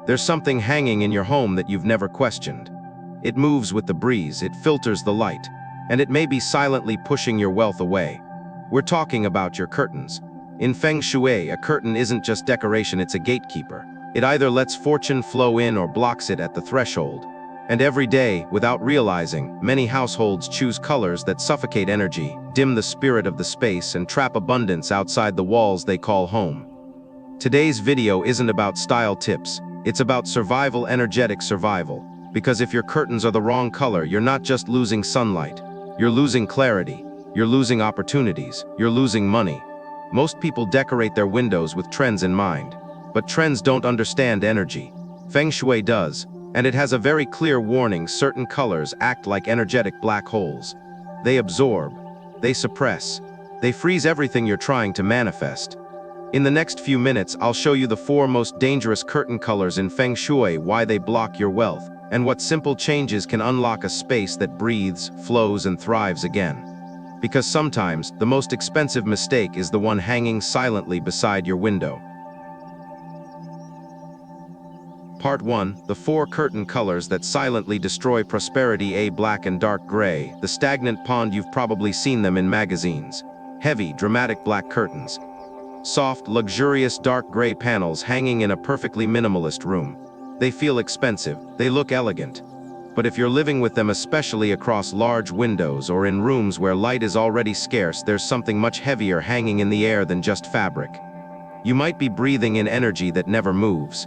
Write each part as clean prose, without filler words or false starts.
There's something hanging in your home that you've never questioned. It moves with the breeze, it filters the light, and it may be silently pushing your wealth away. We're talking about your curtains. In Feng Shui, a curtain isn't just decoration, it's a gatekeeper. It either lets fortune flow in or blocks it at the threshold. And every day, without realizing, many households choose colors that suffocate energy, dim the spirit of the space, and trap abundance outside the walls they call home. Today's video isn't about style tips, it's about survival, energetic survival. Because if your curtains are the wrong color, you're not just losing sunlight, you're losing clarity, you're losing opportunities, you're losing money. Most people decorate their windows with trends in mind, but trends don't understand energy. Feng Shui does. And it has a very clear warning: certain colors act like energetic black holes. They absorb, they suppress, they freeze everything you're trying to manifest. In the next few minutes, I'll show you the 4 most dangerous curtain colors in Feng Shui, why they block your wealth, and what simple changes can unlock a space that breathes, flows, and thrives again. Because sometimes, the most expensive mistake is the one hanging silently beside your window. Part 1. The 4 curtain colors that silently destroy prosperity. A. Black and dark gray. The stagnant pond. You've probably seen them in magazines. Heavy, dramatic black curtains. Soft, luxurious dark gray panels hanging in a perfectly minimalist room. They feel expensive, they look elegant. But if you're living with them, especially across large windows or in rooms where light is already scarce, there's something much heavier hanging in the air than just fabric. You might be breathing in energy that never moves.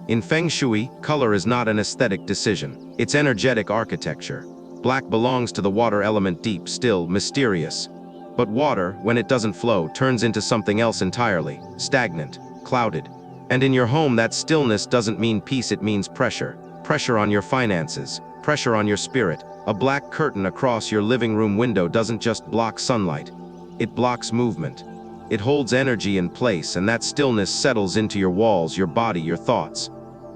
In Feng Shui, color is not an aesthetic decision, it's energetic architecture. Black belongs to the water element, deep, still, mysterious. But water, when it doesn't flow, turns into something else entirely, stagnant, clouded. And in your home, that stillness doesn't mean peace, it means pressure. Pressure on your finances, pressure on your spirit. A black curtain across your living room window doesn't just block sunlight, it blocks movement. It holds energy in place, and that stillness settles into your walls, your body, your thoughts.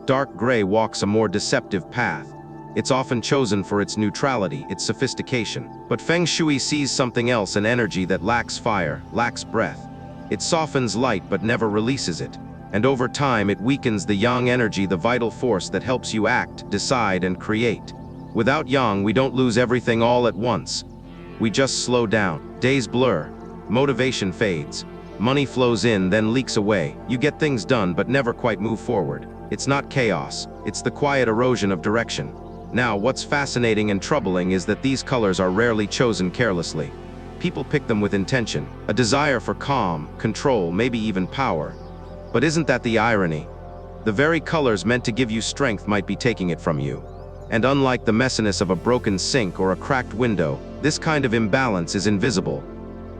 Dark gray walks a more deceptive path. It's often chosen for its neutrality, its sophistication. But Feng Shui sees something else, an energy that lacks fire, lacks breath. It softens light but never releases it. And over time it weakens the yang energy, the vital force that helps you act, decide, and create. Without yang, we don't lose everything all at once. We just slow down. Days blur. Motivation fades. Money flows in, then leaks away. You get things done but never quite move forward. It's not chaos, it's the quiet erosion of direction. Now, what's fascinating and troubling is that these colors are rarely chosen carelessly. People pick them with intention, a desire for calm, control, maybe even power. But isn't that the irony? The very colors meant to give you strength might be taking it from you. And unlike the messiness of a broken sink or a cracked window, this kind of imbalance is invisible.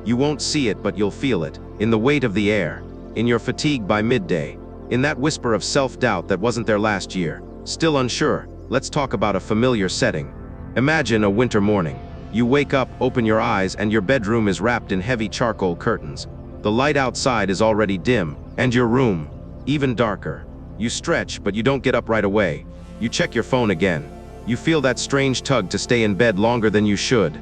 You won't see it, but you'll feel it, in the weight of the air, in your fatigue by midday, in that whisper of self-doubt that wasn't there last year. Still unsure? Let's talk about a familiar setting. Imagine a winter morning. You wake up, open your eyes, and your bedroom is wrapped in heavy charcoal curtains. The light outside is already dim, and your room, even darker. You stretch, but you don't get up right away. You check your phone again. You feel that strange tug to stay in bed longer than you should.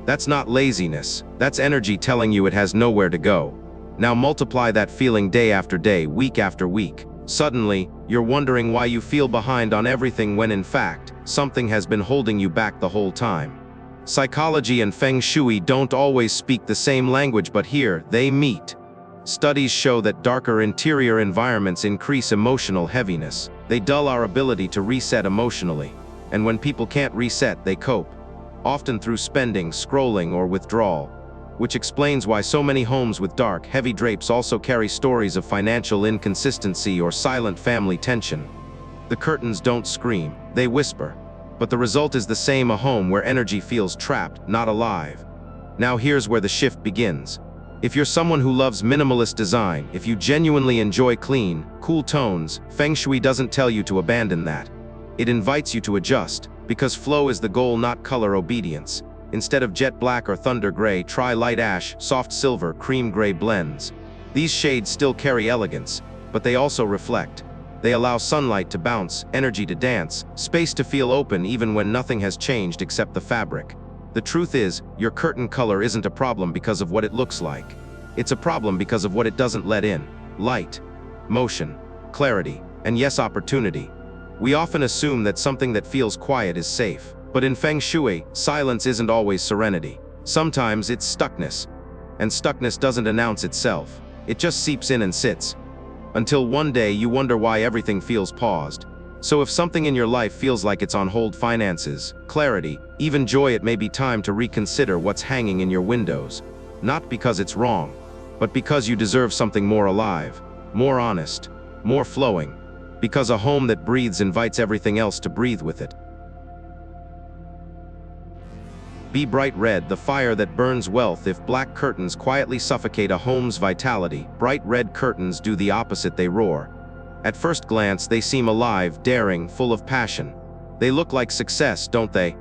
That's not laziness, that's energy telling you it has nowhere to go. Now multiply that feeling day after day, week after week. Suddenly, you're wondering why you feel behind on everything when in fact, something has been holding you back the whole time. Psychology and Feng Shui don't always speak the same language, but here, they meet. Studies show that darker interior environments increase emotional heaviness. They dull our ability to reset emotionally. And when people can't reset, they cope. Often through spending, scrolling, or withdrawal. Which explains why so many homes with dark, heavy drapes also carry stories of financial inconsistency or silent family tension. The curtains don't scream, they whisper. But the result is the same: a home where energy feels trapped, not alive. Now here's where the shift begins. If you're someone who loves minimalist design, if you genuinely enjoy clean, cool tones, Feng Shui doesn't tell you to abandon that. It invites you to adjust, because flow is the goal, not color obedience. Instead of jet black or thunder gray, try light ash, soft silver, cream gray blends. These shades still carry elegance, but they also reflect. They allow sunlight to bounce, energy to dance, space to feel open even when nothing has changed except the fabric. The truth is, your curtain color isn't a problem because of what it looks like. It's a problem because of what it doesn't let in: light, motion, clarity, and yes, opportunity. We often assume that something that feels quiet is safe. But in Feng Shui, silence isn't always serenity. Sometimes it's stuckness. And stuckness doesn't announce itself. It just seeps in and sits. Until one day you wonder why everything feels paused. So if something in your life feels like it's on hold, finances, clarity, even joy, it may be time to reconsider what's hanging in your windows. Not because it's wrong, but because you deserve something more alive, more honest, more flowing. Because a home that breathes invites everything else to breathe with it. Be bright red, the fire that burns wealth. If black curtains quietly suffocate a home's vitality, bright red curtains do the opposite, they roar. At first glance, they seem alive, daring, full of passion. They look like success, don't they?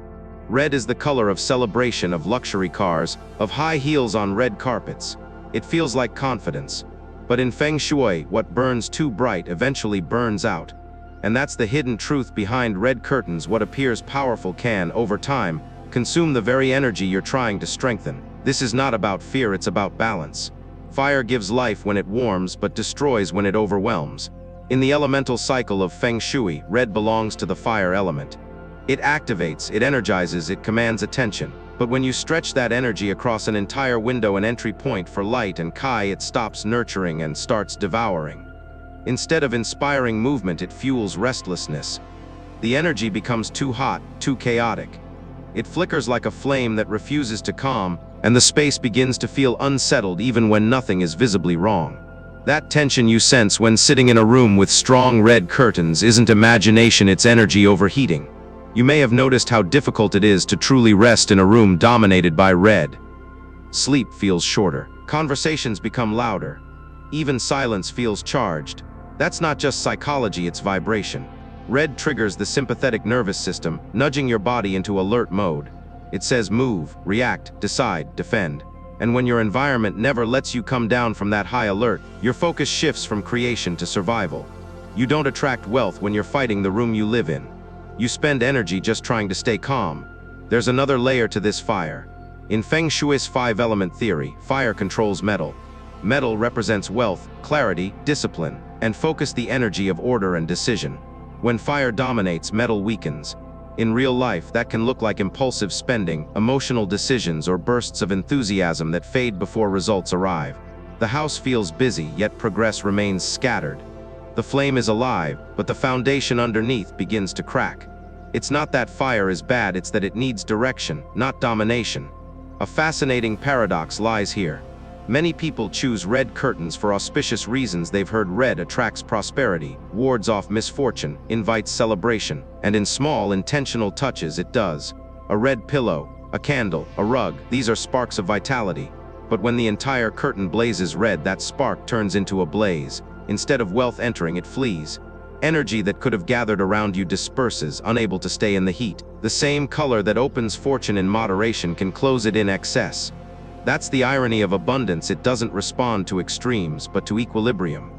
Red is the color of celebration, of luxury cars, of high heels on red carpets. It feels like confidence. But in Feng Shui, what burns too bright eventually burns out. And that's the hidden truth behind red curtains. What appears powerful can, over time, consume the very energy you're trying to strengthen. This is not about fear, it's about balance. Fire gives life when it warms, but destroys when it overwhelms. In the elemental cycle of Feng Shui, red belongs to the fire element. It activates, it energizes, it commands attention. But when you stretch that energy across an entire window, an entry point for light and Kai, it stops nurturing and starts devouring. Instead of inspiring movement, it fuels restlessness. The energy becomes too hot, too chaotic. It flickers like a flame that refuses to calm, and the space begins to feel unsettled even when nothing is visibly wrong. That tension you sense when sitting in a room with strong red curtains isn't imagination, it's energy overheating. You may have noticed how difficult it is to truly rest in a room dominated by red. Sleep feels shorter. Conversations become louder. Even silence feels charged. That's not just psychology, it's vibration. Red triggers the sympathetic nervous system, nudging your body into alert mode. It says move, react, decide, defend. And when your environment never lets you come down from that high alert, your focus shifts from creation to survival. You don't attract wealth when you're fighting the room you live in. You spend energy just trying to stay calm. There's another layer to this fire. In Feng Shui's 5-element theory, fire controls metal. Metal represents wealth, clarity, discipline, and focus, the energy of order and decision. When fire dominates, metal weakens. In real life, that can look like impulsive spending, emotional decisions, or bursts of enthusiasm that fade before results arrive. The house feels busy, yet progress remains scattered. The flame is alive, but the foundation underneath begins to crack. It's not that fire is bad, it's that it needs direction, not domination. A fascinating paradox lies here. Many people choose red curtains for auspicious reasons. They've heard red attracts prosperity, wards off misfortune, invites celebration, and in small, intentional touches it does. A red pillow, a candle, a rug, these are sparks of vitality. But when the entire curtain blazes red, that spark turns into a blaze. Instead of wealth entering, it flees. Energy that could have gathered around you disperses, unable to stay in the heat. The same color that opens fortune in moderation can close it in excess. That's the irony of abundance. It doesn't respond to extremes, but to equilibrium.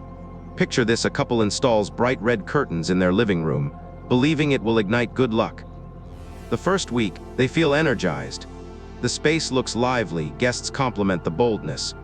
Picture this: a couple installs bright red curtains in their living room, believing it will ignite good luck. The first week, they feel energized. The space looks lively, guests compliment the boldness.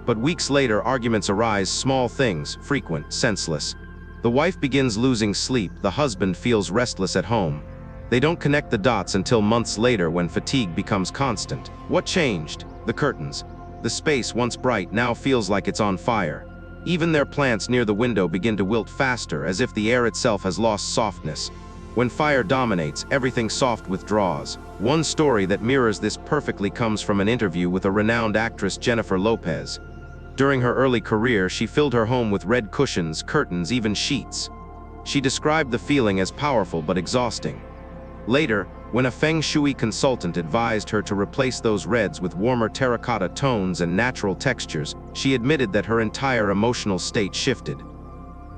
But weeks later, arguments arise, small things, frequent, senseless. The wife begins losing sleep, the husband feels restless at home. They don't connect the dots until months later, when fatigue becomes constant. What changed? The curtains. The space, once bright, now feels like it's on fire. Even their plants near the window begin to wilt faster, as if the air itself has lost softness. When fire dominates, everything soft withdraws. One story that mirrors this perfectly comes from an interview with a renowned actress, Jennifer Lopez. During her early career, she filled her home with red cushions, curtains, even sheets. She described the feeling as powerful but exhausting. Later, when a Feng Shui consultant advised her to replace those reds with warmer terracotta tones and natural textures, she admitted that her entire emotional state shifted.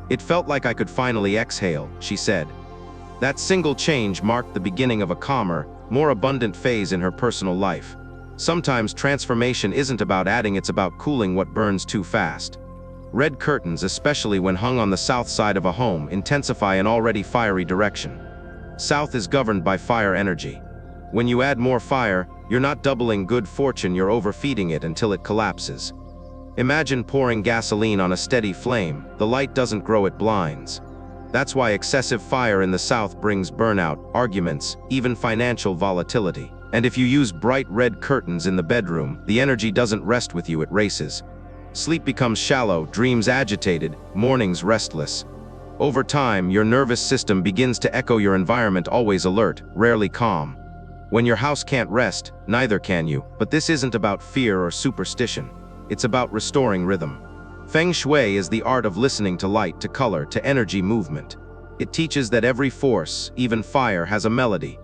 "It felt like I could finally exhale," she said. That single change marked the beginning of a calmer, more abundant phase in her personal life. Sometimes transformation isn't about adding, it's about cooling what burns too fast. Red curtains, especially when hung on the south side of a home, intensify an already fiery direction. South is governed by fire energy. When you add more fire, you're not doubling good fortune, you're overfeeding it until it collapses. Imagine pouring gasoline on a steady flame. The light doesn't grow, it blinds. That's why excessive fire in the south brings burnout, arguments, even financial volatility. And if you use bright red curtains in the bedroom, the energy doesn't rest with you, it races. Sleep becomes shallow, dreams agitated, mornings restless. Over time, your nervous system begins to echo your environment, always alert, rarely calm. When your house can't rest, neither can you. But this isn't about fear or superstition. It's about restoring rhythm. Feng Shui is the art of listening to light, to color, to energy movement. It teaches that every force, even fire, has a melody.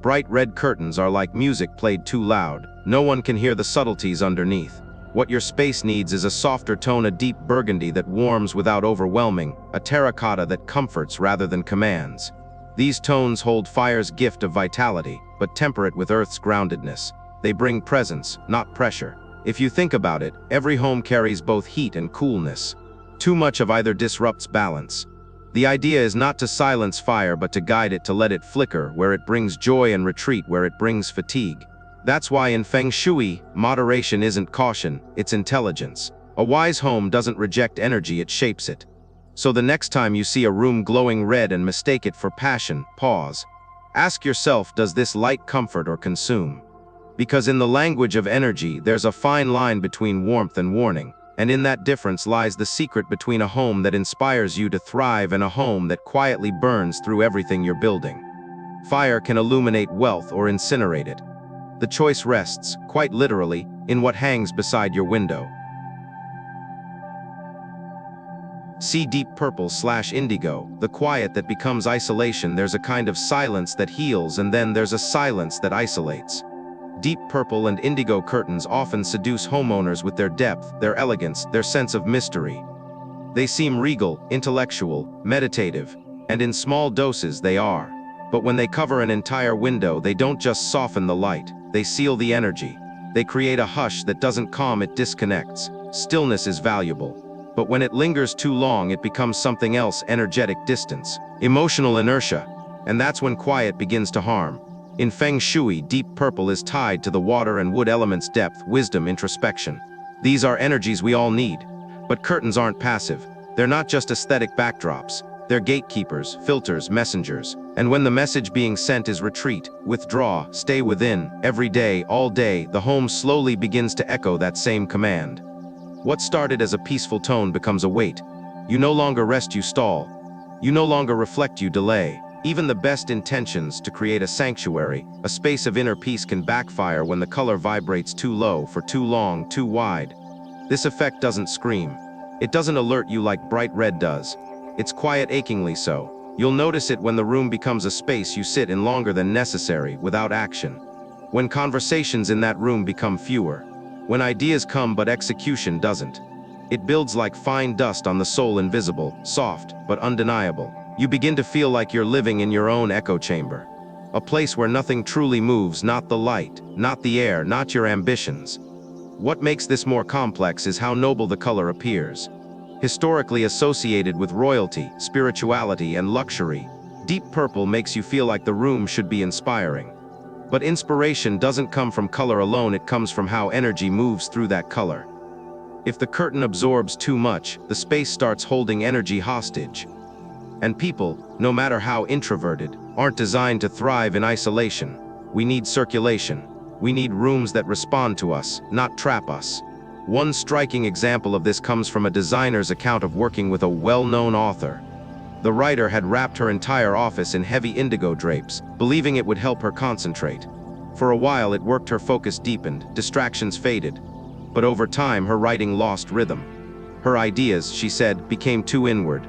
Bright red curtains are like music played too loud. No one can hear the subtleties underneath. What your space needs is a softer tone, a deep burgundy that warms without overwhelming, a terracotta that comforts rather than commands. These tones hold fire's gift of vitality, but temper it with earth's groundedness. They bring presence, not pressure. If you think about it, every home carries both heat and coolness. Too much of either disrupts balance. The idea is not to silence fire, but to guide it, to let it flicker where it brings joy and retreat where it brings fatigue. That's why in Feng Shui, moderation isn't caution, it's intelligence. A wise home doesn't reject energy, it shapes it. So the next time you see a room glowing red and mistake it for passion, pause. Ask yourself, does this light comfort or consume? Because in the language of energy, there's a fine line between warmth and warning, and in that difference lies the secret between a home that inspires you to thrive and a home that quietly burns through everything you're building. Fire can illuminate wealth or incinerate it. The choice rests, quite literally, in what hangs beside your window. See deep purple/indigo, the quiet that becomes isolation. There's a kind of silence that heals, and then there's a silence that isolates. Deep purple and indigo curtains often seduce homeowners with their depth, their elegance, their sense of mystery. They seem regal, intellectual, meditative, and in small doses they are. But when they cover an entire window, they don't just soften the light, they seal the energy. They create a hush that doesn't calm, it disconnects. Stillness is valuable. But when it lingers too long, it becomes something else: energetic distance, emotional inertia. And that's when quiet begins to harm. In Feng Shui, deep purple is tied to the water and wood elements: depth, wisdom, introspection. These are energies we all need. But curtains aren't passive. They're not just aesthetic backdrops. They're gatekeepers, filters, messengers. And when the message being sent is retreat, withdraw, stay within, every day, all day, the home slowly begins to echo that same command. What started as a peaceful tone becomes a weight. You no longer rest, you stall. You no longer reflect, you delay. Even the best intentions to create a sanctuary, a space of inner peace, can backfire when the color vibrates too low, for too long, too wide. This effect doesn't scream. It doesn't alert you like bright red does. It's quiet, achingly so. You'll notice it when the room becomes a space you sit in longer than necessary, without action. When conversations in that room become fewer. When ideas come but execution doesn't. It builds like fine dust on the soul, invisible, soft, but undeniable. You begin to feel like you're living in your own echo chamber. A place where nothing truly moves, not the light, not the air, not your ambitions. What makes this more complex is how noble the color appears. Historically associated with royalty, spirituality, and luxury, deep purple makes you feel like the room should be inspiring. But inspiration doesn't come from color alone, it comes from how energy moves through that color. If the curtain absorbs too much, the space starts holding energy hostage. And people, no matter how introverted, aren't designed to thrive in isolation. We need circulation. We need rooms that respond to us, not trap us. One striking example of this comes from a designer's account of working with a well-known author. The writer had wrapped her entire office in heavy indigo drapes, believing it would help her concentrate. For a while it worked, her focus deepened, distractions faded. But over time her writing lost rhythm. Her ideas, she said, became too inward.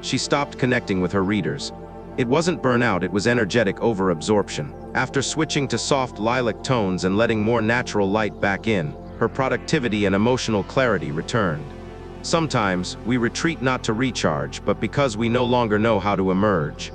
She stopped connecting with her readers. It wasn't burnout, it was energetic overabsorption. After switching to soft lilac tones and letting more natural light back in, her productivity and emotional clarity returned. Sometimes, we retreat not to recharge, but because we no longer know how to emerge.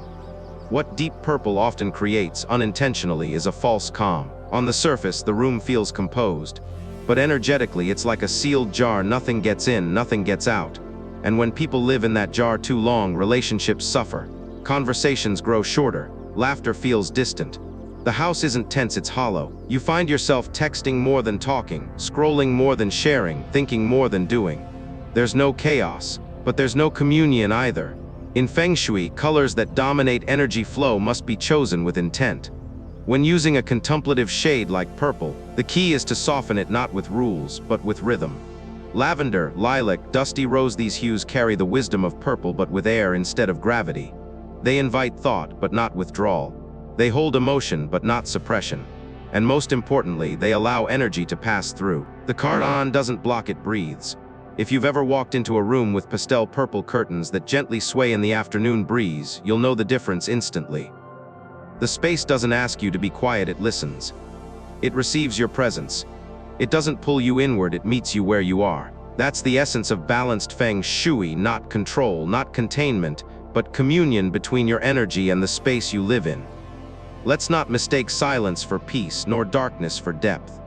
What deep purple often creates, unintentionally, is a false calm. On the surface, the room feels composed. But energetically, it's like a sealed jar: nothing gets in, nothing gets out. And when people live in that jar too long, relationships suffer. Conversations grow shorter. Laughter feels distant. The house isn't tense, it's hollow. You find yourself texting more than talking, scrolling more than sharing, thinking more than doing. There's no chaos, but there's no communion either. In Feng Shui, colors that dominate energy flow must be chosen with intent. When using a contemplative shade like purple, the key is to soften it not with rules, but with rhythm. Lavender, lilac, dusty rose, these hues carry the wisdom of purple but with air instead of gravity. They invite thought but not withdrawal. They hold emotion but not suppression. And most importantly, they allow energy to pass through. The curtain doesn't block, it breathes. If you've ever walked into a room with pastel purple curtains that gently sway in the afternoon breeze, you'll know the difference instantly. The space doesn't ask you to be quiet, it listens. It receives your presence. It doesn't pull you inward, it meets you where you are. That's the essence of balanced Feng Shui, not control, not containment, but communion between your energy and the space you live in. Let's not mistake silence for peace, nor darkness for depth.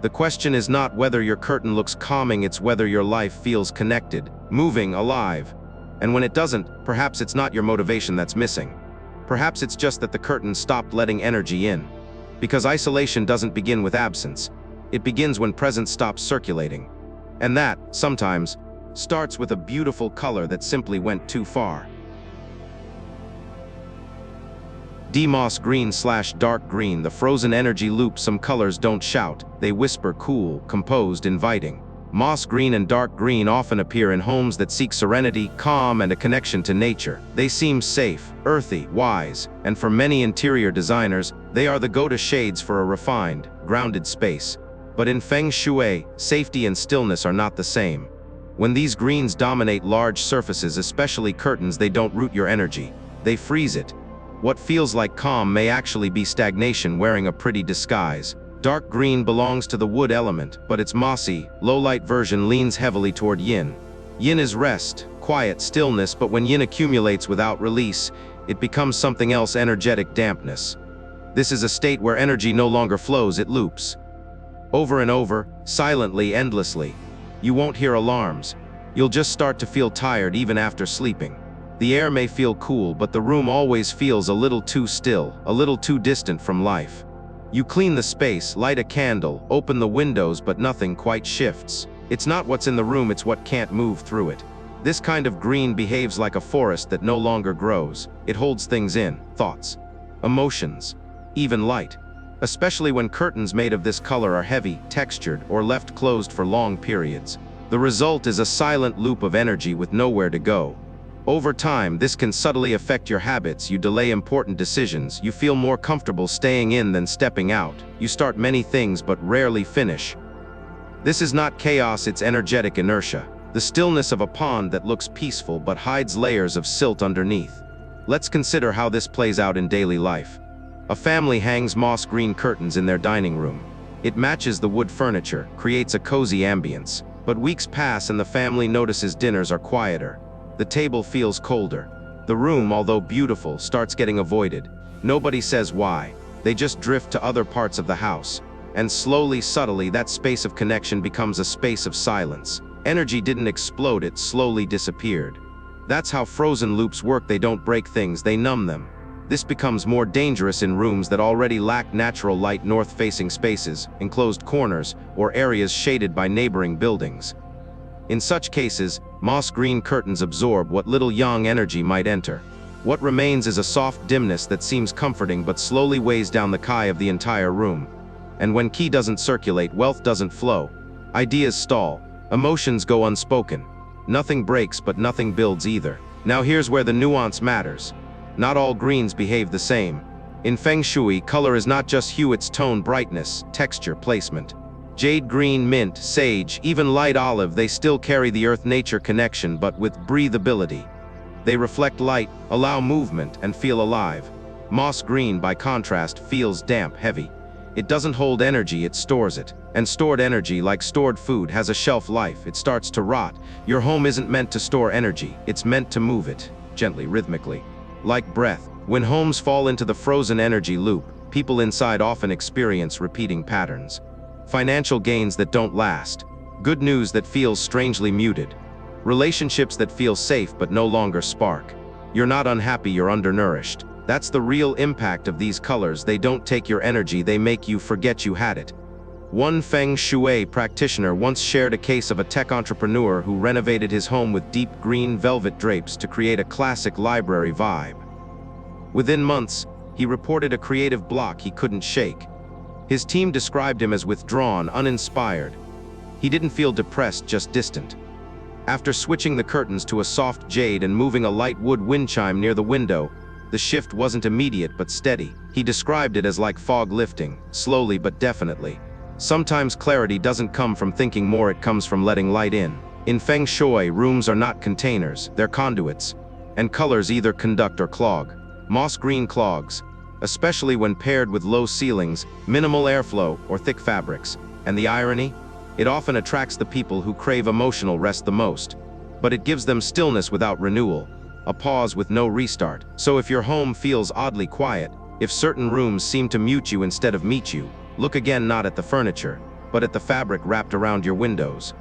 The question is not whether your curtain looks calming, it's whether your life feels connected, moving, alive. And when it doesn't, perhaps it's not your motivation that's missing. Perhaps it's just that the curtain stopped letting energy in. Because isolation doesn't begin with absence. It begins when presence stops circulating. And that, sometimes, starts with a beautiful color that simply went too far. Moss green/dark green, the frozen energy loop. Some colors don't shout, they whisper, cool, composed, inviting. Moss green and dark green often appear in homes that seek serenity, calm, and a connection to nature. They seem safe, earthy, wise, and for many interior designers, they are the go-to shades for a refined, grounded space. But in Feng Shui, safety and stillness are not the same. When these greens dominate large surfaces, especially curtains, they don't root your energy, they freeze it. What feels like calm may actually be stagnation wearing a pretty disguise. Dark green belongs to the wood element, but its mossy, low-light version leans heavily toward yin. Yin is rest, quiet, stillness, but when yin accumulates without release, it becomes something else: energetic dampness. This is a state where energy no longer flows, it loops. Over and over, silently, endlessly. You won't hear alarms. You'll just start to feel tired even after sleeping. The air may feel cool, but the room always feels a little too still, a little too distant from life. You clean the space, light a candle, open the windows, but nothing quite shifts. It's not what's in the room, it's what can't move through it. This kind of green behaves like a forest that no longer grows. It holds things in, thoughts, emotions, even light. Especially when curtains made of this color are heavy, textured, or left closed for long periods. The result is a silent loop of energy with nowhere to go. Over time, this can subtly affect your habits. You delay important decisions. You feel more comfortable staying in than stepping out. You start many things but rarely finish. This is not chaos, it's energetic inertia. The stillness of a pond that looks peaceful but hides layers of silt underneath. Let's consider how this plays out in daily life. A family hangs moss green curtains in their dining room. It matches the wood furniture, creates a cozy ambience. But weeks pass and the family notices dinners are quieter. The table feels colder. The room, although beautiful, starts getting avoided. Nobody says why. They just drift to other parts of the house. And slowly, subtly, that space of connection becomes a space of silence. Energy didn't explode, it slowly disappeared. That's how frozen loops work. They don't break things, they numb them. This becomes more dangerous in rooms that already lack natural light, north-facing spaces, enclosed corners, or areas shaded by neighboring buildings. In such cases, moss green curtains absorb what little yang energy might enter. What remains is a soft dimness that seems comforting but slowly weighs down the chi of the entire room. And when qi doesn't circulate, wealth doesn't flow. Ideas stall. Emotions go unspoken. Nothing breaks, but nothing builds either. Now here's where the nuance matters. Not all greens behave the same. In Feng Shui, color is not just hue, it's tone, brightness, texture, placement. Jade green, mint, sage, even light olive, they still carry the earth-nature connection, but with breathability. They reflect light, allow movement, and feel alive. Moss green, by contrast, feels damp, heavy. It doesn't hold energy, it stores it. And stored energy, like stored food, has a shelf life. It starts to rot. Your home isn't meant to store energy, it's meant to move it, gently, rhythmically. Like breath, when homes fall into the frozen energy loop, people inside often experience repeating patterns. Financial gains that don't last. Good news that feels strangely muted. Relationships that feel safe but no longer spark. You're not unhappy, you're undernourished. That's the real impact of these colors. They don't take your energy, they make you forget you had it. One Feng Shui practitioner once shared a case of a tech entrepreneur who renovated his home with deep green velvet drapes to create a classic library vibe. Within months, he reported a creative block he couldn't shake. His team described him as withdrawn, uninspired. He didn't feel depressed, just distant. After switching the curtains to a soft jade and moving a light wood wind chime near the window, the shift wasn't immediate but steady. He described it as like fog lifting, slowly but definitely. Sometimes clarity doesn't come from thinking more, it comes from letting light in. In Feng Shui, rooms are not containers, they're conduits. And colors either conduct or clog. Moss green clogs, especially when paired with low ceilings, minimal airflow, or thick fabrics. And the irony? It often attracts the people who crave emotional rest the most. But it gives them stillness without renewal, a pause with no restart. So if your home feels oddly quiet, if certain rooms seem to mute you instead of meet you, look again not at the furniture, but at the fabric wrapped around your windows.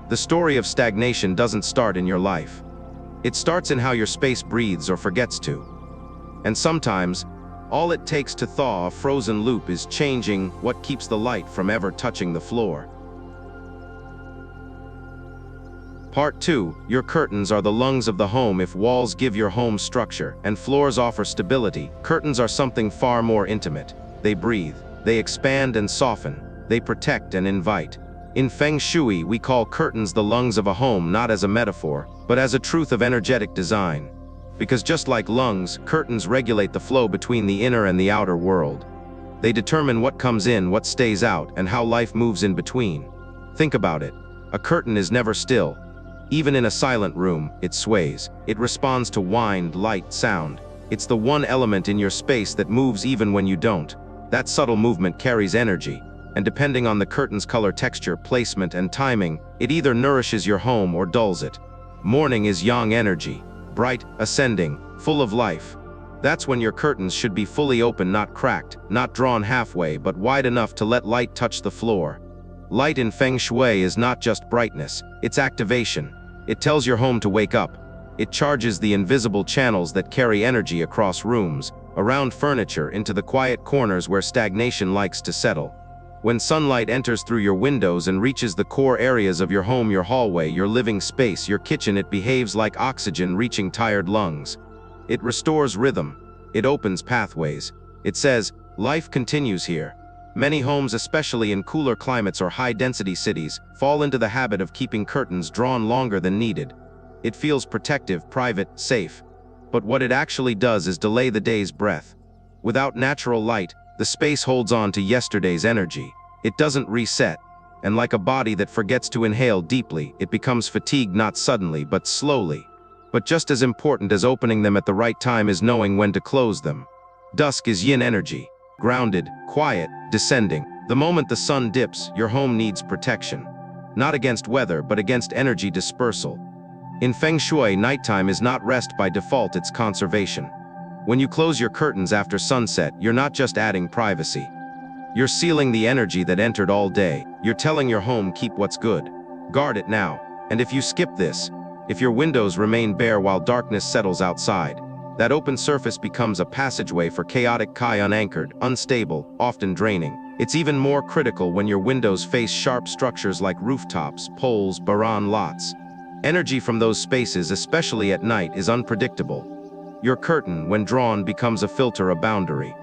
The story of stagnation doesn't start in your life. It starts in how your space breathes or forgets to. And sometimes, all it takes to thaw a frozen loop is changing what keeps the light from ever touching the floor. Part 2. Your curtains are the lungs of the home. If walls give your home structure and floors offer stability, curtains are something far more intimate. They breathe. They expand and soften. They protect and invite. In Feng Shui, we call curtains the lungs of a home, not as a metaphor, but as a truth of energetic design. Because just like lungs, curtains regulate the flow between the inner and the outer world. They determine what comes in, what stays out, and how life moves in between. Think about it. A curtain is never still. Even in a silent room, it sways. It responds to wind, light, sound. It's the one element in your space that moves even when you don't. That subtle movement carries energy, and depending on the curtain's color, texture, placement, and timing, it either nourishes your home or dulls it. Morning is yang energy, bright, ascending, full of life. That's when your curtains should be fully open, not cracked, not drawn halfway, but wide enough to let light touch the floor. Light in Feng Shui is not just brightness, it's activation. It tells your home to wake up. It charges the invisible channels that carry energy across rooms, around furniture, into the quiet corners where stagnation likes to settle. When sunlight enters through your windows and reaches the core areas of your home, your hallway, your living space, your kitchen, it behaves like oxygen reaching tired lungs. It restores rhythm. It opens pathways. It says, life continues here. Many homes, especially in cooler climates or high-density cities, fall into the habit of keeping curtains drawn longer than needed. It feels protective, private, safe. But what it actually does is delay the day's breath. Without natural light, the space holds on to yesterday's energy. It doesn't reset. And like a body that forgets to inhale deeply, it becomes fatigued not suddenly, but slowly. But just as important as opening them at the right time is knowing when to close them. Dusk is yin energy. Grounded, quiet, descending. The moment the sun dips, your home needs protection. Not against weather, but against energy dispersal. In Feng Shui, nighttime is not rest by default, it's conservation. When you close your curtains after sunset, you're not just adding privacy. You're sealing the energy that entered all day. You're telling your home, keep what's good. Guard it now. And if you skip this, if your windows remain bare while darkness settles outside, that open surface becomes a passageway for chaotic chi, unanchored, unstable, often draining. It's even more critical when your windows face sharp structures like rooftops, poles, barn lots. Energy from those spaces, especially at night, is unpredictable. Your curtain, when drawn, becomes a filter, a boundary.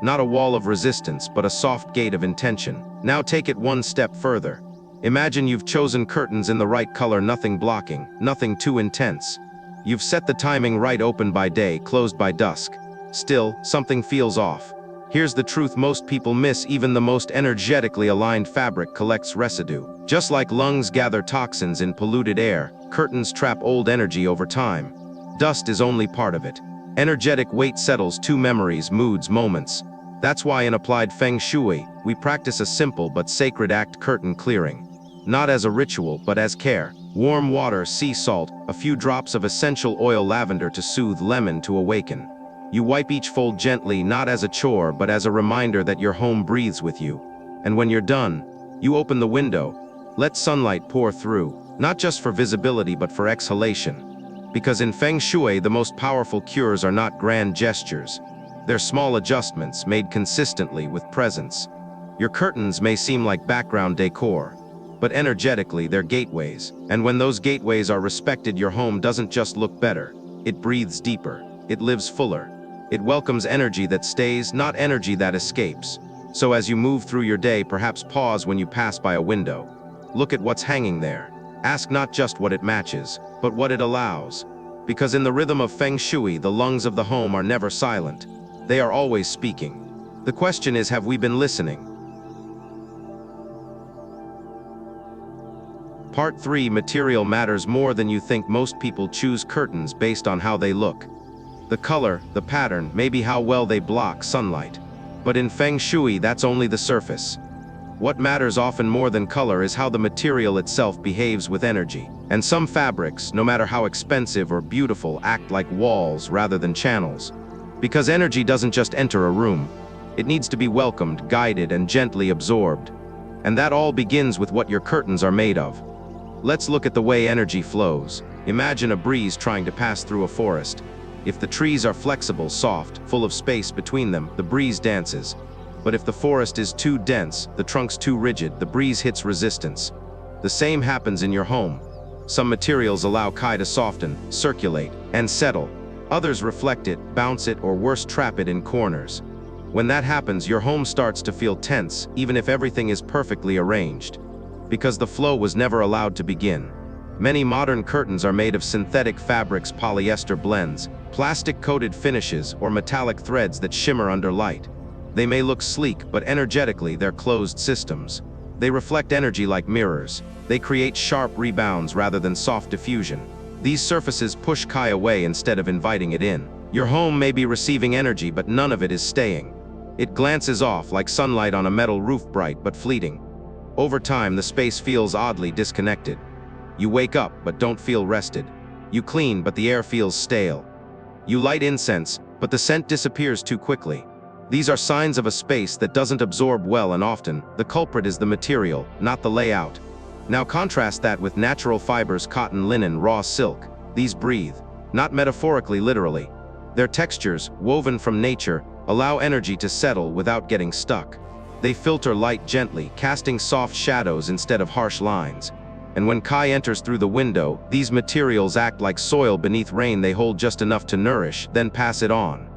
Not a wall of resistance, but a soft gate of intention. Now take it one step further. Imagine you've chosen curtains in the right color, nothing blocking, nothing too intense. You've set the timing right, open by day, closed by dusk. Still, something feels off. Here's the truth most people miss: even the most energetically aligned fabric collects residue. Just like lungs gather toxins in polluted air, curtains trap old energy over time. Dust is only part of it. Energetic weight settles too: memories, moods, moments. That's why in applied Feng Shui, we practice a simple but sacred act: curtain clearing. Not as a ritual, but as care. Warm water, sea salt, a few drops of essential oil, lavender to soothe, lemon to awaken. You wipe each fold gently, not as a chore, but as a reminder that your home breathes with you. And when you're done, you open the window. Let sunlight pour through, not just for visibility, but for exhalation. Because in Feng Shui, the most powerful cures are not grand gestures. They're small adjustments made consistently with presence. Your curtains may seem like background decor, but energetically they're gateways. And when those gateways are respected, your home doesn't just look better, it breathes deeper, it lives fuller. It welcomes energy that stays, not energy that escapes. So as you move through your day, perhaps pause when you pass by a window. Look at what's hanging there. Ask not just what it matches, but what it allows. Because in the rhythm of Feng Shui, the lungs of the home are never silent. They are always speaking. The question is, have we been listening? Part 3. Material matters more than you think. Most people choose curtains based on how they look. The color, the pattern, maybe how well they block sunlight. But in Feng Shui, that's only the surface. What matters often more than color is how the material itself behaves with energy. And some fabrics, no matter how expensive or beautiful, act like walls rather than channels. Because energy doesn't just enter a room. It needs to be welcomed, guided, and gently absorbed. And that all begins with what your curtains are made of. Let's look at the way energy flows. Imagine a breeze trying to pass through a forest. If the trees are flexible, soft, full of space between them, the breeze dances. But if the forest is too dense, the trunks too rigid, the breeze hits resistance. The same happens in your home. Some materials allow Kai to soften, circulate, and settle. Others reflect it, bounce it, or worse, trap it in corners. When that happens, your home starts to feel tense, even if everything is perfectly arranged. Because the flow was never allowed to begin. Many modern curtains are made of synthetic fabrics, polyester blends, plastic-coated finishes, or metallic threads that shimmer under light. They may look sleek, but energetically they're closed systems. They reflect energy like mirrors. They create sharp rebounds rather than soft diffusion. These surfaces push Kai away instead of inviting it in. Your home may be receiving energy, but none of it is staying. It glances off like sunlight on a metal roof, bright but fleeting. Over time, the space feels oddly disconnected. You wake up, but don't feel rested. You clean, but the air feels stale. You light incense, but the scent disappears too quickly. These are signs of a space that doesn't absorb well, and often, the culprit is the material, not the layout. Now contrast that with natural fibers, cotton, linen, raw silk. These breathe, not metaphorically, literally. Their textures, woven from nature, allow energy to settle without getting stuck. They filter light gently, casting soft shadows instead of harsh lines. And when Kai enters through the window, these materials act like soil beneath rain. They hold just enough to nourish, then pass it on.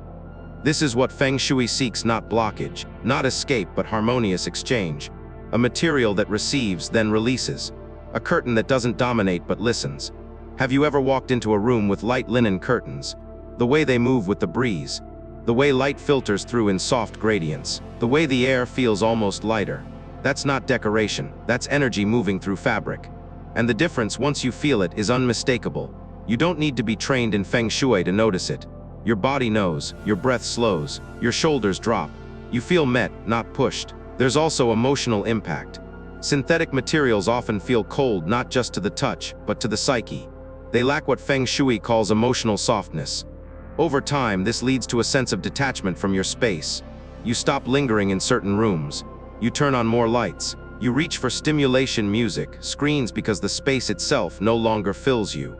This is what Feng Shui seeks, not blockage, not escape, but harmonious exchange. A material that receives, then releases. A curtain that doesn't dominate but listens. Have you ever walked into a room with light linen curtains? The way they move with the breeze. The way light filters through in soft gradients. The way the air feels almost lighter. That's not decoration, that's energy moving through fabric. And the difference, once you feel it, is unmistakable. You don't need to be trained in Feng Shui to notice it. Your body knows, your breath slows, your shoulders drop. You feel met, not pushed. There's also emotional impact. Synthetic materials often feel cold, not just to the touch, but to the psyche. They lack what Feng Shui calls emotional softness. Over time, this leads to a sense of detachment from your space. You stop lingering in certain rooms. You turn on more lights. You reach for stimulation, music, screens, because the space itself no longer fills you.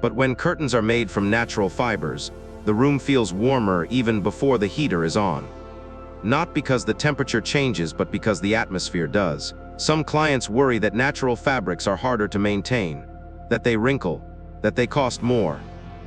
But when curtains are made from natural fibers, the room feels warmer even before the heater is on. Not because the temperature changes, but because the atmosphere does. Some clients worry that natural fabrics are harder to maintain, that they wrinkle, that they cost more.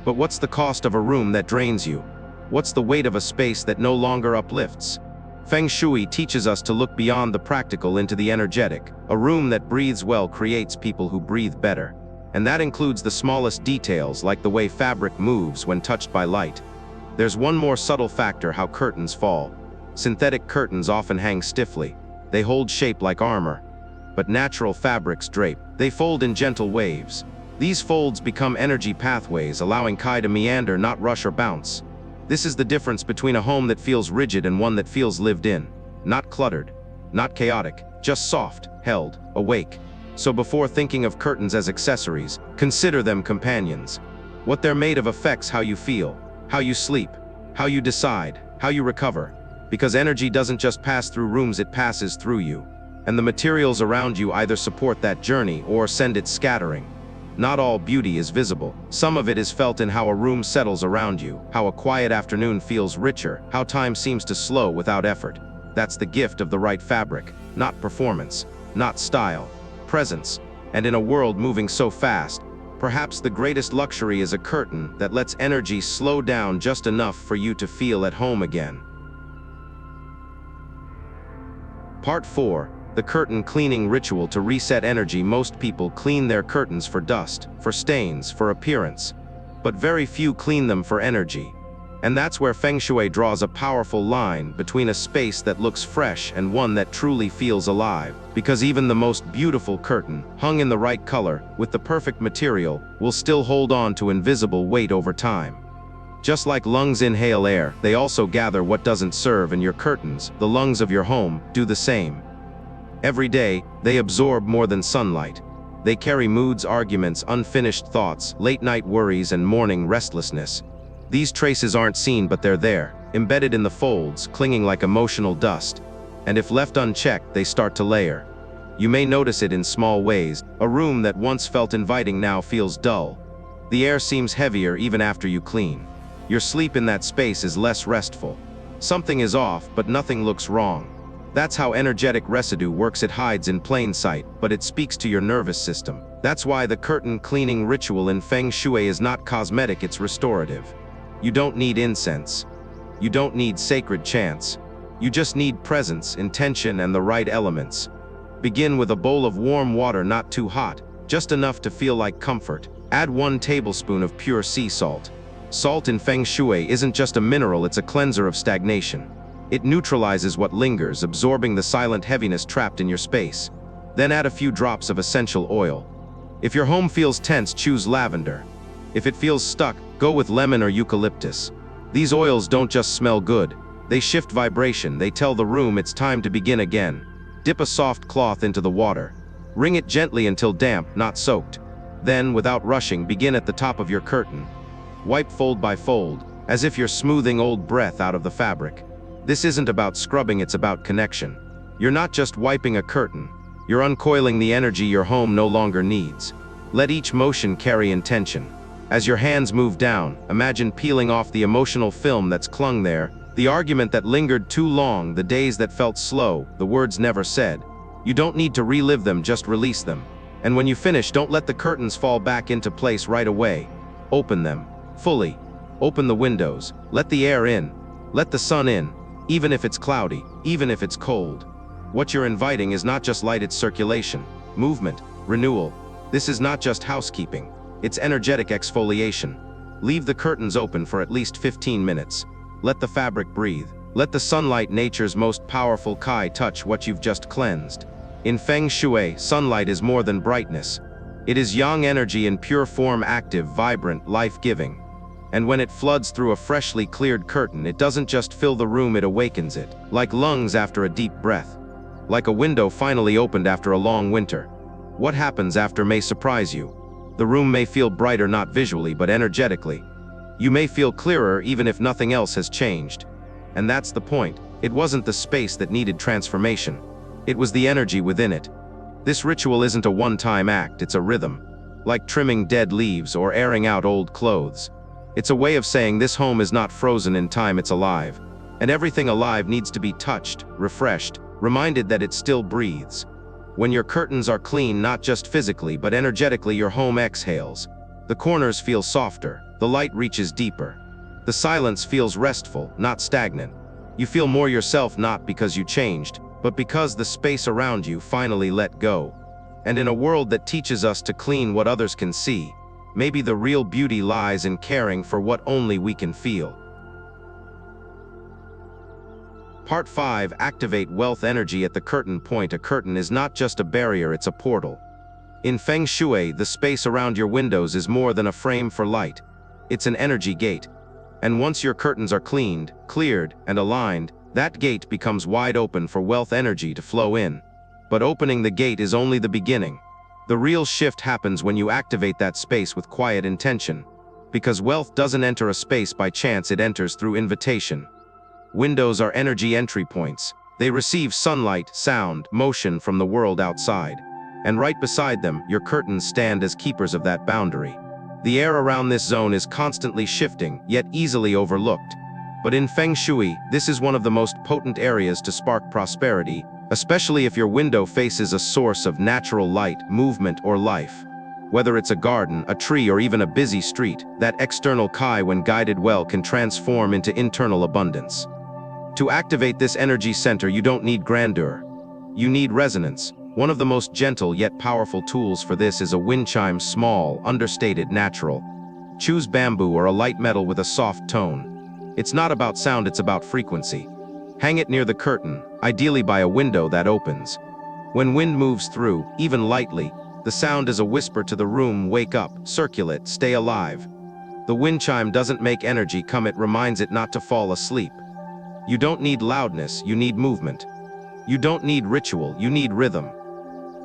But what's the cost of a room that drains you? What's the weight of a space that no longer uplifts? Feng Shui teaches us to look beyond the practical into the energetic. A room that breathes well creates people who breathe better. And that includes the smallest details, like the way fabric moves when touched by light. There's one more subtle factor: how curtains fall. Synthetic curtains often hang stiffly. They hold shape like armor. But natural fabrics drape. They fold in gentle waves. These folds become energy pathways, allowing Kai to meander, not rush or bounce. This is the difference between a home that feels rigid and one that feels lived in. Not cluttered, not chaotic, just soft, held, awake. So before thinking of curtains as accessories, consider them companions. What they're made of affects how you feel, how you sleep, how you decide, how you recover. Because energy doesn't just pass through rooms, it passes through you. And the materials around you either support that journey or send it scattering. Not all beauty is visible. Some of it is felt in how a room settles around you, how a quiet afternoon feels richer, how time seems to slow without effort. That's the gift of the right fabric, not performance, not style, presence. And in a world moving so fast, perhaps the greatest luxury is a curtain that lets energy slow down just enough for you to feel at home again. Part 4. The curtain cleaning ritual to reset energy. Most people clean their curtains for dust, for stains, for appearance. But very few clean them for energy. And that's where Feng Shui draws a powerful line between a space that looks fresh and one that truly feels alive. Because even the most beautiful curtain, hung in the right color, with the perfect material, will still hold on to invisible weight over time. Just like lungs inhale air, they also gather what doesn't serve, and your curtains, the lungs of your home, do the same. Every day, they absorb more than sunlight. They carry moods, arguments, unfinished thoughts, late-night worries, and morning restlessness. These traces aren't seen, but they're there, embedded in the folds, clinging like emotional dust. And if left unchecked, they start to layer. You may notice it in small ways. A room that once felt inviting now feels dull. The air seems heavier even after you clean. Your sleep in that space is less restful. Something is off, but nothing looks wrong. That's how energetic residue works. It hides in plain sight, but it speaks to your nervous system. That's why the curtain cleaning ritual in Feng Shui is not cosmetic, it's restorative. You don't need incense. You don't need sacred chants. You just need presence, intention, and the right elements. Begin with a bowl of warm water, not too hot, just enough to feel like comfort. Add 1 tablespoon of pure sea salt. Salt in Feng Shui isn't just a mineral, it's a cleanser of stagnation. It neutralizes what lingers, absorbing the silent heaviness trapped in your space. Then add a few drops of essential oil. If your home feels tense, choose lavender. If it feels stuck, go with lemon or eucalyptus. These oils don't just smell good. They shift vibration. They tell the room it's time to begin again. Dip a soft cloth into the water. Wring it gently until damp, not soaked. Then, without rushing, begin at the top of your curtain. Wipe fold by fold, as if you're smoothing old breath out of the fabric. This isn't about scrubbing, it's about connection. You're not just wiping a curtain. You're uncoiling the energy your home no longer needs. Let each motion carry intention. As your hands move down, imagine peeling off the emotional film that's clung there, the argument that lingered too long, the days that felt slow, the words never said. You don't need to relive them, just release them. And when you finish, don't let the curtains fall back into place right away. Open them, fully. Open the windows, let the air in, let the sun in, even if it's cloudy, even if it's cold. What you're inviting is not just light, it's circulation, movement, renewal. This is not just housekeeping. It's energetic exfoliation. Leave the curtains open for at least 15 minutes. Let the fabric breathe. Let the sunlight, nature's most powerful Kai, touch what you've just cleansed. In Feng Shui, sunlight is more than brightness. It is yang energy in pure form, active, vibrant, life-giving. And when it floods through a freshly cleared curtain, it doesn't just fill the room, it awakens it. Like lungs after a deep breath. Like a window finally opened after a long winter. What happens after may surprise you. The room may feel brighter, not visually, but energetically. You may feel clearer even if nothing else has changed. And that's the point. It wasn't the space that needed transformation. It was the energy within it. This ritual isn't a one-time act, it's a rhythm. Like trimming dead leaves or airing out old clothes. It's a way of saying this home is not frozen in time, it's alive. And everything alive needs to be touched, refreshed, reminded that it still breathes. When your curtains are clean, not just physically but energetically, your home exhales. The corners feel softer, the light reaches deeper. The silence feels restful, not stagnant. You feel more yourself, not because you changed, but because the space around you finally let go. And in a world that teaches us to clean what others can see, maybe the real beauty lies in caring for what only we can feel. Part 5. Activate wealth energy at the curtain point. A curtain is not just a barrier, it's a portal. In Feng Shui, the space around your windows is more than a frame for light. It's an energy gate. And once your curtains are cleaned, cleared, and aligned, that gate becomes wide open for wealth energy to flow in. But opening the gate is only the beginning. The real shift happens when you activate that space with quiet intention. Because wealth doesn't enter a space by chance, it enters through invitation. Windows are energy entry points. They receive sunlight, sound, motion from the world outside. And right beside them, your curtains stand as keepers of that boundary. The air around this zone is constantly shifting, yet easily overlooked. But in Feng Shui, this is one of the most potent areas to spark prosperity, especially if your window faces a source of natural light, movement, or life. Whether it's a garden, a tree, or even a busy street, that external Kai, when guided well, can transform into internal abundance. To activate this energy center, you don't need grandeur. You need resonance. One of the most gentle yet powerful tools for this is a wind chime, small, understated, natural. Choose bamboo or a light metal with a soft tone. It's not about sound, it's about frequency. Hang it near the curtain, ideally by a window that opens. When wind moves through, even lightly, the sound is a whisper to the room: wake up, circulate, stay alive. The wind chime doesn't make energy come, it reminds it not to fall asleep. You don't need loudness, you need movement. You don't need ritual, you need rhythm.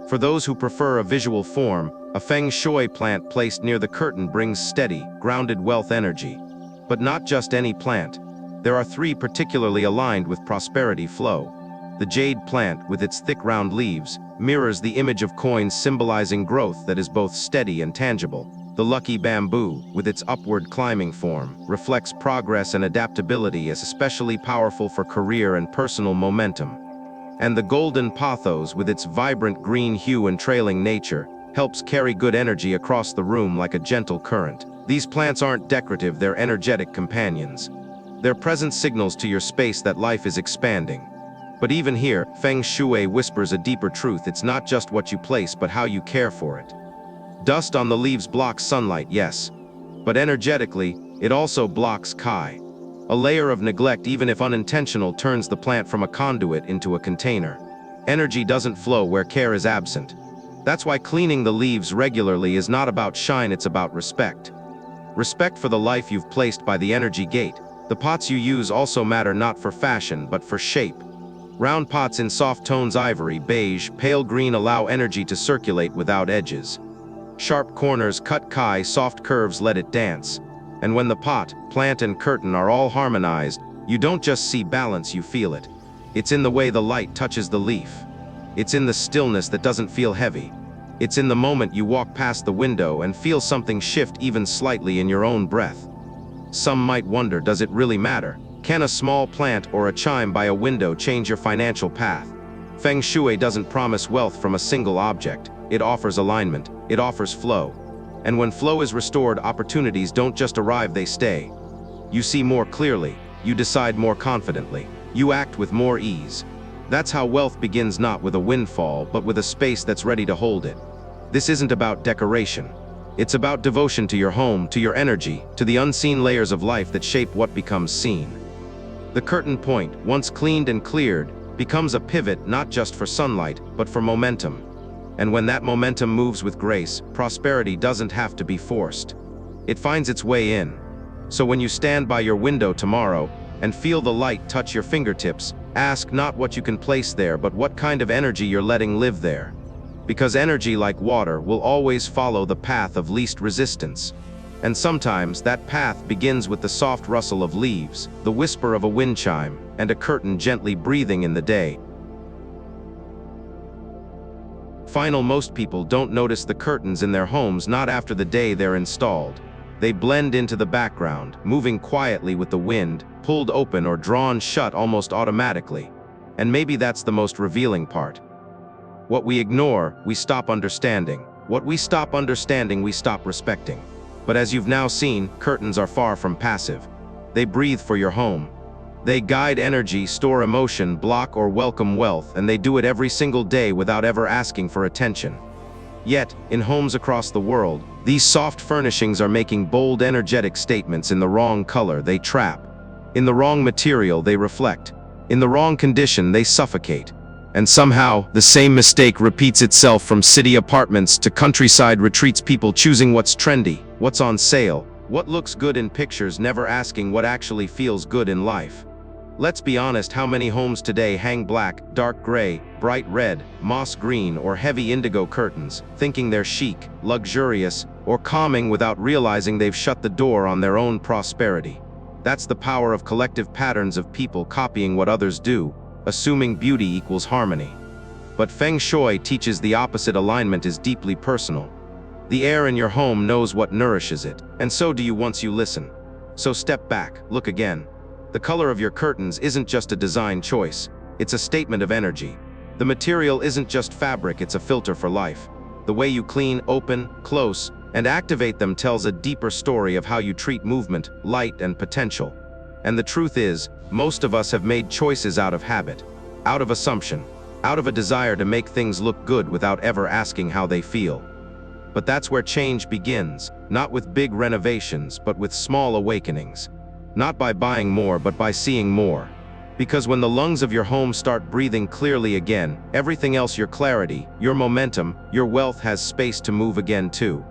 For those who prefer a visual form, a Feng Shui plant placed near the curtain brings steady, grounded wealth energy. But not just any plant. There are three particularly aligned with prosperity flow. The jade plant, with its thick round leaves, mirrors the image of coins, symbolizing growth that is both steady and tangible. The lucky bamboo, with its upward climbing form, reflects progress and adaptability, as especially powerful for career and personal momentum. And the golden pothos, with its vibrant green hue and trailing nature, helps carry good energy across the room like a gentle current. These plants aren't decorative, they're energetic companions. Their presence signals to your space that life is expanding. But even here, Feng Shui whispers a deeper truth: it's not just what you place, but how you care for it. Dust on the leaves blocks sunlight, yes. But energetically, it also blocks Kai. A layer of neglect, even if unintentional, turns the plant from a conduit into a container. Energy doesn't flow where care is absent. That's why cleaning the leaves regularly is not about shine, it's about respect. Respect for the life you've placed by the energy gate. The pots you use also matter, not for fashion, but for shape. Round pots in soft tones, ivory, beige, pale green, allow energy to circulate without edges. Sharp corners cut Kai, soft curves let it dance. And when the pot, plant, and curtain are all harmonized, you don't just see balance, you feel it. It's in the way the light touches the leaf. It's in the stillness that doesn't feel heavy. It's in the moment you walk past the window and feel something shift even slightly in your own breath. Some might wonder, does it really matter? Can a small plant or a chime by a window change your financial path? Feng Shui doesn't promise wealth from a single object. It offers alignment. It offers flow. And when flow is restored, opportunities don't just arrive, they stay. You see more clearly. You decide more confidently. You act with more ease. That's how wealth begins, not with a windfall, but with a space that's ready to hold it. This isn't about decoration. It's about devotion to your home, to your energy, to the unseen layers of life that shape what becomes seen. The curtain point, once cleaned and cleared, becomes a pivot not just for sunlight, but for momentum. And when that momentum moves with grace, prosperity doesn't have to be forced. It finds its way in. So when you stand by your window tomorrow and feel the light touch your fingertips, ask not what you can place there, but what kind of energy you're letting live there. Because energy, like water, will always follow the path of least resistance. And sometimes that path begins with the soft rustle of leaves, the whisper of a wind chime, and a curtain gently breathing in the day. Most people don't notice the curtains in their homes, not after the day they're installed. They blend into the background, moving quietly with the wind, pulled open or drawn shut almost automatically. And maybe that's the most revealing part. What we ignore, we stop understanding. What we stop understanding, we stop respecting. But as you've now seen, curtains are far from passive. They breathe for your home. They guide energy, store emotion, block or welcome wealth, and they do it every single day without ever asking for attention. Yet, in homes across the world, these soft furnishings are making bold, energetic statements. In the wrong color, they trap. In the wrong material, they reflect. In the wrong condition, they suffocate. And somehow, the same mistake repeats itself from city apartments to countryside retreats, people choosing what's trendy, what's on sale, what looks good in pictures, never asking what actually feels good in life. Let's be honest, how many homes today hang black, dark gray, bright red, moss green, or heavy indigo curtains, thinking they're chic, luxurious, or calming without realizing they've shut the door on their own prosperity? That's the power of collective patterns of people copying what others do, assuming beauty equals harmony. But Feng Shui teaches the opposite. Alignment is deeply personal. The air in your home knows what nourishes it, and so do you once you listen. So step back, look again. The color of your curtains isn't just a design choice, it's a statement of energy. The material isn't just fabric, it's a filter for life. The way you clean, open, close, and activate them tells a deeper story of how you treat movement, light, and potential. And the truth is, most of us have made choices out of habit, out of assumption, out of a desire to make things look good without ever asking how they feel. But that's where change begins, not with big renovations, but with small awakenings. Not by buying more, but by seeing more. Because when the lungs of your home start breathing clearly again, everything else, your clarity, your momentum, your wealth, has space to move again too.